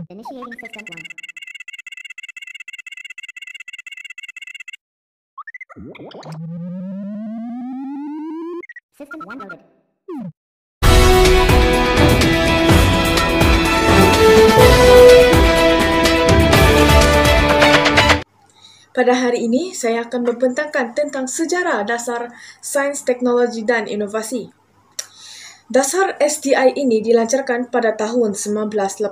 Initiating System 1. System 1 loaded. Pada hari ini, saya akan membentangkan tentang sejarah dasar sains, teknologi dan inovasi. Dasar STI ini dilancarkan pada tahun 1986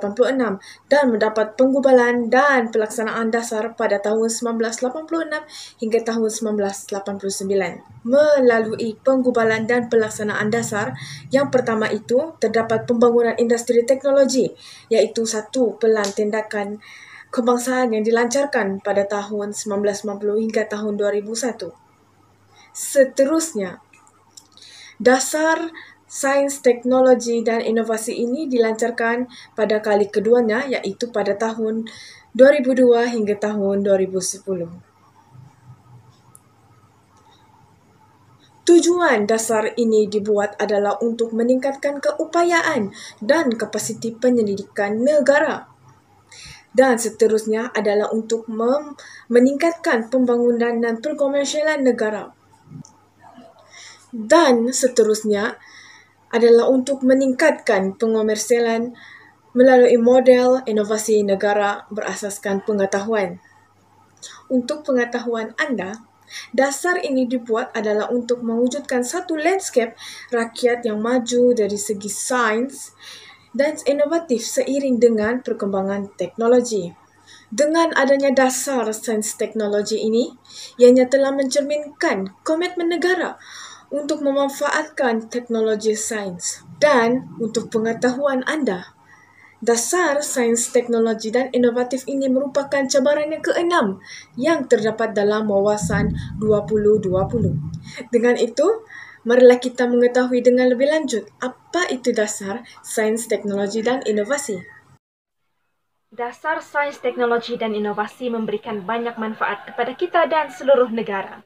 dan mendapat penggubalan dan pelaksanaan dasar pada tahun 1986 hingga tahun 1989. Melalui penggubalan dan pelaksanaan dasar, yang pertama itu terdapat pembangunan industri teknologi, iaitu satu pelan tindakan kebangsaan yang dilancarkan pada tahun 1990 hingga tahun 2001. Seterusnya, dasar sains, teknologi dan inovasi ini dilancarkan pada kali keduanya, iaitu pada tahun 2002 hingga tahun 2010. Tujuan dasar ini dibuat adalah untuk meningkatkan keupayaan dan kapasiti penyelidikan negara. Dan seterusnya adalah untuk meningkatkan pembangunan dan perkomersialan negara. Dan seterusnya adalah untuk meningkatkan pengomersialan melalui model inovasi negara berasaskan pengetahuan. Untuk pengetahuan anda, dasar ini dibuat adalah untuk mewujudkan satu landscape rakyat yang maju dari segi sains dan inovatif seiring dengan perkembangan teknologi. Dengan adanya dasar sains teknologi ini, ianya telah mencerminkan komitmen negara untuk memanfaatkan teknologi sains. Dan untuk pengetahuan anda, dasar sains, teknologi dan inovatif ini merupakan cabaran yang ke-6 yang terdapat dalam wawasan 2020. Dengan itu, marilah kita mengetahui dengan lebih lanjut apa itu dasar sains, teknologi dan inovasi. Dasar sains, teknologi dan inovasi memberikan banyak manfaat kepada kita dan seluruh negara.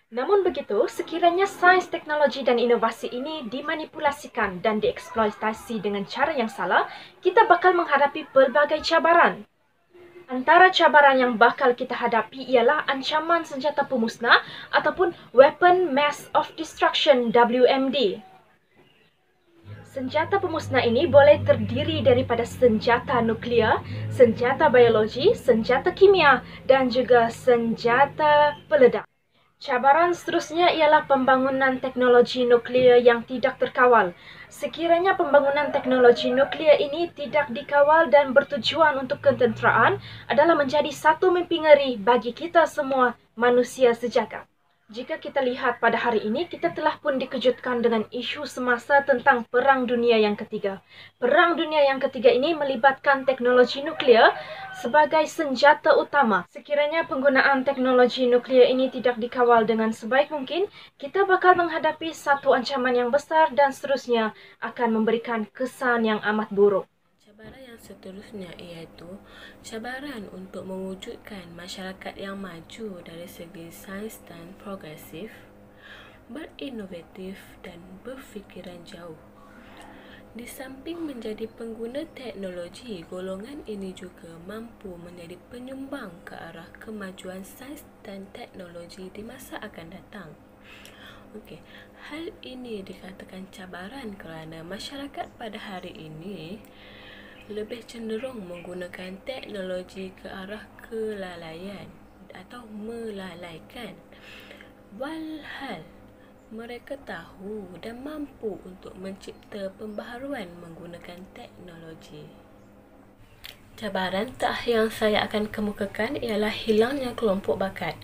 Namun begitu, sekiranya sains, teknologi dan inovasi ini dimanipulasikan dan dieksploitasi dengan cara yang salah, kita bakal menghadapi pelbagai cabaran. Antara cabaran yang bakal kita hadapi ialah ancaman senjata pemusnah ataupun Weapon Mass of Destruction (WMD). Senjata pemusnah ini boleh terdiri daripada senjata nuklear, senjata biologi, senjata kimia dan juga senjata peledak. Cabaran seterusnya ialah pembangunan teknologi nuklear yang tidak terkawal. Sekiranya pembangunan teknologi nuklear ini tidak dikawal dan bertujuan untuk ketenteraan, adalah menjadi satu mimpi ngeri bagi kita semua manusia sejagat. Jika kita lihat pada hari ini, kita telah pun dikejutkan dengan isu semasa tentang Perang Dunia yang Ketiga. Perang Dunia yang Ketiga ini melibatkan teknologi nuklear sebagai senjata utama. Sekiranya penggunaan teknologi nuklear ini tidak dikawal dengan sebaik mungkin, kita bakal menghadapi satu ancaman yang besar dan seterusnya akan memberikan kesan yang amat buruk. Cabaran yang seterusnya iaitu cabaran untuk mewujudkan masyarakat yang maju dari segi sains dan progresif, berinovatif dan berfikiran jauh. Di samping menjadi pengguna teknologi, golongan ini juga mampu menjadi penyumbang ke arah kemajuan sains dan teknologi di masa akan datang. Okey, hal ini dikatakan cabaran kerana masyarakat pada hari ini lebih cenderung menggunakan teknologi ke arah kelalaian atau melalaikan. Walhal mereka tahu dan mampu untuk mencipta pembaharuan menggunakan teknologi. Cabaran terakhir yang saya akan kemukakan ialah hilangnya kelompok bakat.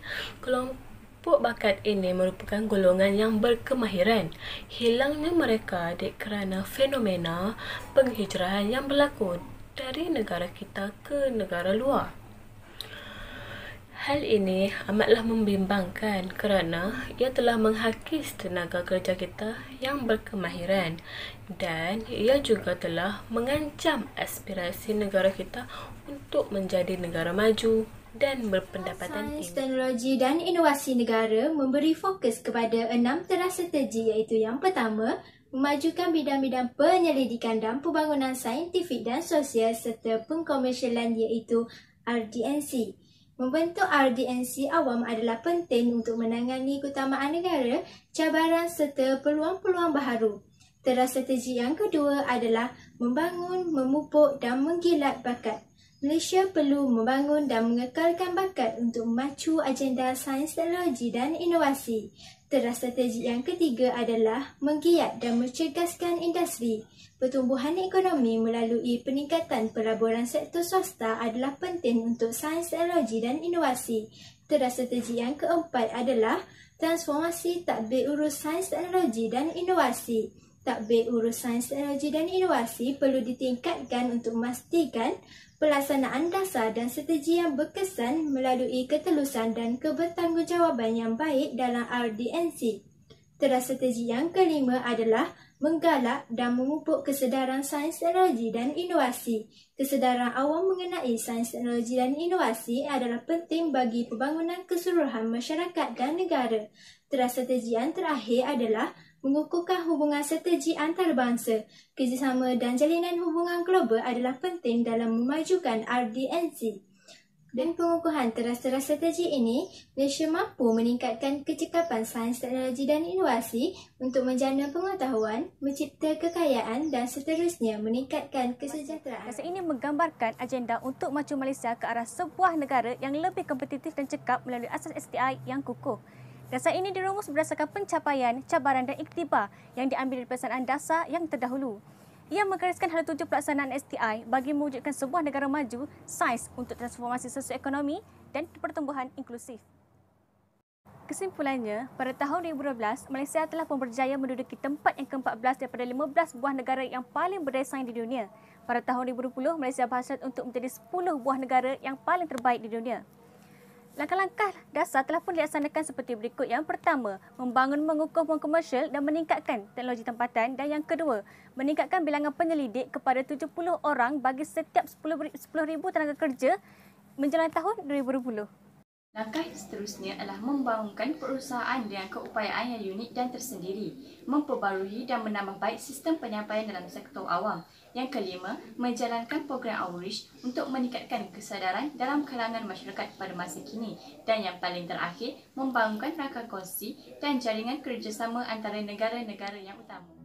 Kelompok bakat ini merupakan golongan yang berkemahiran. Hilangnya mereka kerana fenomena penghijrahan yang berlaku dari negara kita ke negara luar. Hal ini amatlah membimbangkan kerana ia telah menghakis tenaga kerja kita yang berkemahiran dan ia juga telah mengancam aspirasi negara kita untuk menjadi negara maju dan berpendapatan tinggi. Sains, teknologi dan inovasi negara memberi fokus kepada 6 teras strategi, iaitu yang pertama, memajukan bidang-bidang penyelidikan dan pembangunan saintifik dan sosial serta pengkomersialan iaitu RDNC. Membentuk RDNC awam adalah penting untuk menangani keutamaan negara, cabaran serta peluang-peluang baharu. Teras strategi yang kedua adalah membangun, memupuk dan menggilat bakat. Malaysia perlu membangun dan mengekalkan bakat untuk memacu agenda sains, teknologi dan inovasi. Teras strategi yang ketiga adalah menggiat dan mencerdaskan industri. Pertumbuhan ekonomi melalui peningkatan pelaburan sektor swasta adalah penting untuk sains, teknologi dan inovasi. Teras strategi yang keempat adalah transformasi tadbir urus sains, teknologi dan inovasi. Tadbir urus sains, teknologi dan inovasi perlu ditingkatkan untuk memastikan pelaksanaan dasar dan strategi yang berkesan melalui ketelusan dan kebertanggungjawaban yang baik dalam RDNC. Teras strategi yang kelima adalah menggalak dan memupuk kesedaran sains, teknologi dan inovasi. Kesedaran awam mengenai sains, teknologi dan inovasi adalah penting bagi pembangunan keseluruhan masyarakat dan negara. Teras strategi yang terakhir adalah mengukuhkan hubungan strategi antarabangsa. Kerjasama dan jalinan hubungan global adalah penting dalam memajukan RDNC. Dengan pengukuhan teras-teras strategi ini, Malaysia mampu meningkatkan kecekapan sains, teknologi dan inovasi untuk menjana pengetahuan, mencipta kekayaan dan seterusnya meningkatkan kesejahteraan. Dasar ini menggambarkan agenda untuk maju Malaysia ke arah sebuah negara yang lebih kompetitif dan cekap melalui asas STI yang kukuh. Dasar ini dirumus berdasarkan pencapaian, cabaran dan iktibar yang diambil dari pelaksanaan dasar yang terdahulu. Ia menggariskan hala tuju pelaksanaan STI bagi mewujudkan sebuah negara maju sains untuk transformasi sosioekonomi dan pertumbuhan inklusif. Kesimpulannya, pada tahun 2012, Malaysia telah pun berjaya menduduki tempat yang ke-14 daripada 15 buah negara yang paling berdaya saing di dunia. Pada tahun 2020, Malaysia berhasrat untuk menjadi 10 buah negara yang paling terbaik di dunia. Langkah-langkah dasar telah pun dilaksanakan seperti berikut. Yang pertama, membangun mengukuh peluang komersial dan meningkatkan teknologi tempatan. Dan yang kedua, meningkatkan bilangan penyelidik kepada 70 orang bagi setiap 10,000 tenaga kerja menjelang tahun 2020. Langkah seterusnya adalah membangunkan perusahaan dengan keupayaan yang unik dan tersendiri, memperbarui dan menambah baik sistem penyampaian dalam sektor awam. Yang kelima, menjalankan program outreach untuk meningkatkan kesedaran dalam kalangan masyarakat pada masa kini. Dan yang paling terakhir, membangunkan rangka kongsi dan jaringan kerjasama antara negara-negara yang utama.